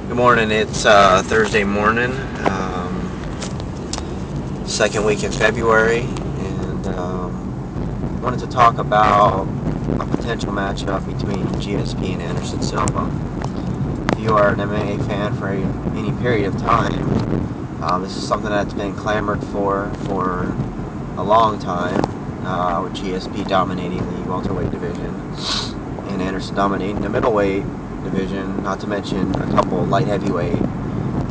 Good morning. It's Thursday morning, second week in February, and wanted to talk about a potential matchup between GSP and Anderson Silva. If you are an MMA fan for any period of time, this is something that's been clamored for a long time, with GSP dominating the welterweight division and Anderson dominating the middleweight division, not to mention a couple light heavyweight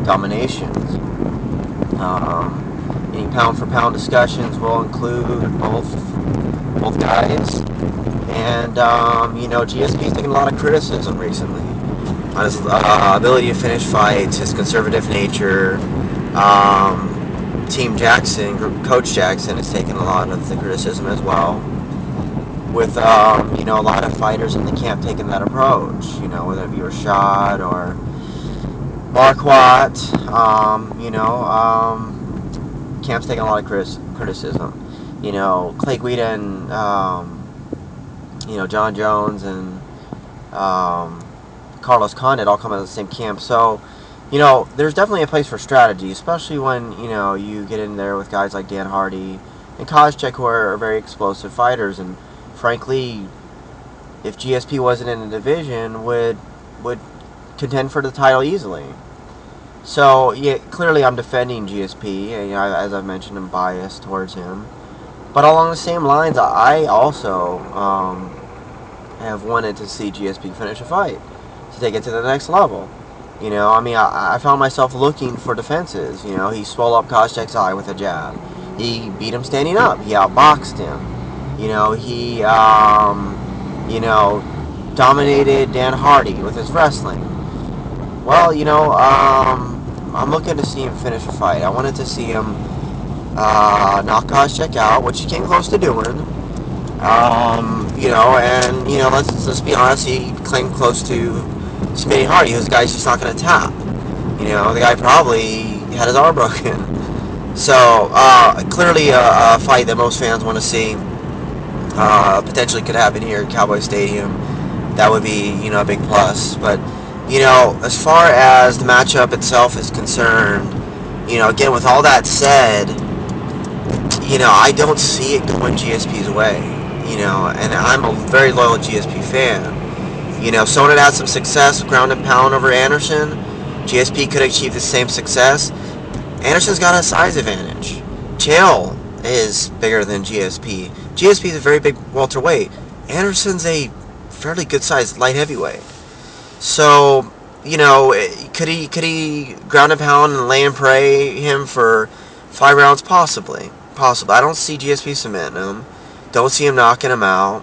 dominations. Any pound for pound discussions will include both guys, and GSP's taken a lot of criticism recently on his ability to finish fights, his conservative nature. Team Jackson, Coach Jackson, has taken a lot of the criticism as well, with a lot of fighters in the camp taking that approach, whether it be Rashad or Marquardt. Camp's taking a lot of criticism. Clay Guida and John Jones and Carlos Condit all come out of the same camp. So there's definitely a place for strategy, especially when you get in there with guys like Dan Hardy and Koscheck, who are very explosive fighters. And frankly, if GSP wasn't in the division, would contend for the title easily. So yeah, clearly I'm defending GSP. As I've mentioned, I'm biased towards him. But along the same lines, I also have wanted to see GSP finish a fight to take it to the next level. I found myself looking for defenses. He swole up Koscheck's eye with a jab. He beat him standing up. He outboxed him. He dominated Dan Hardy with his wrestling. Well, I'm looking to see him finish a fight. I wanted to see him knock Koscheck out, which he came close to doing. Let's be honest, he came close to Smitty Hardy, who's a guy he's just not going to tap. The guy probably had his arm broken. So, clearly a fight that most fans want to see. Potentially could happen here at Cowboy Stadium. That would be, a big plus. But, as far as the matchup itself is concerned, again, with all that said, I don't see it going GSP's way. And I'm a very loyal GSP fan. Someone had had some success with ground and pound over Anderson. GSP could achieve the same success. Anderson's got a size advantage. Chael is bigger than GSP. GSP is a very big welterweight. Anderson's a fairly good-sized light heavyweight. So, could he ground and pound and lay and pray him for 5 rounds? Possibly. I don't see GSP submitting him. Don't see him knocking him out.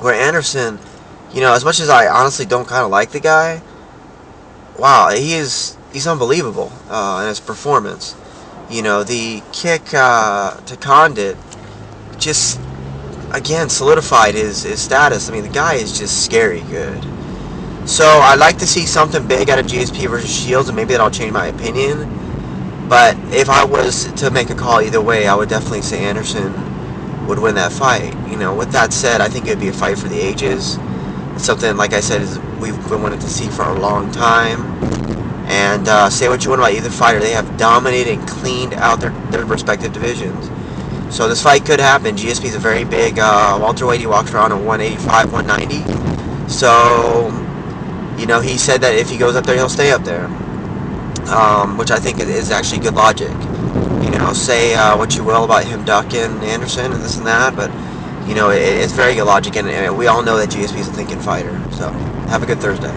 Where Anderson, as much as I honestly don't kind of like the guy, wow, he's unbelievable in his performance. The kick to Condit just, again, solidified his status. I mean, the guy is just scary good. So I'd like to see something big out of GSP versus Shields, and maybe that'll change my opinion. But if I was to make a call either way, I would definitely say Anderson would win that fight. With that said, I think it would be a fight for the ages. It's something, like I said, we've been wanting to see for a long time. And say what you want about either fighter, they have dominated and cleaned out their respective divisions. So this fight could happen. GSP is a very big welterweight. He walks around at 185, 190. So, he said that if he goes up there, he'll stay up there. Which I think is actually good logic. Say what you will about him ducking Anderson and this and that, but, it's very good logic, and we all know that GSP is a thinking fighter. So, have a good Thursday.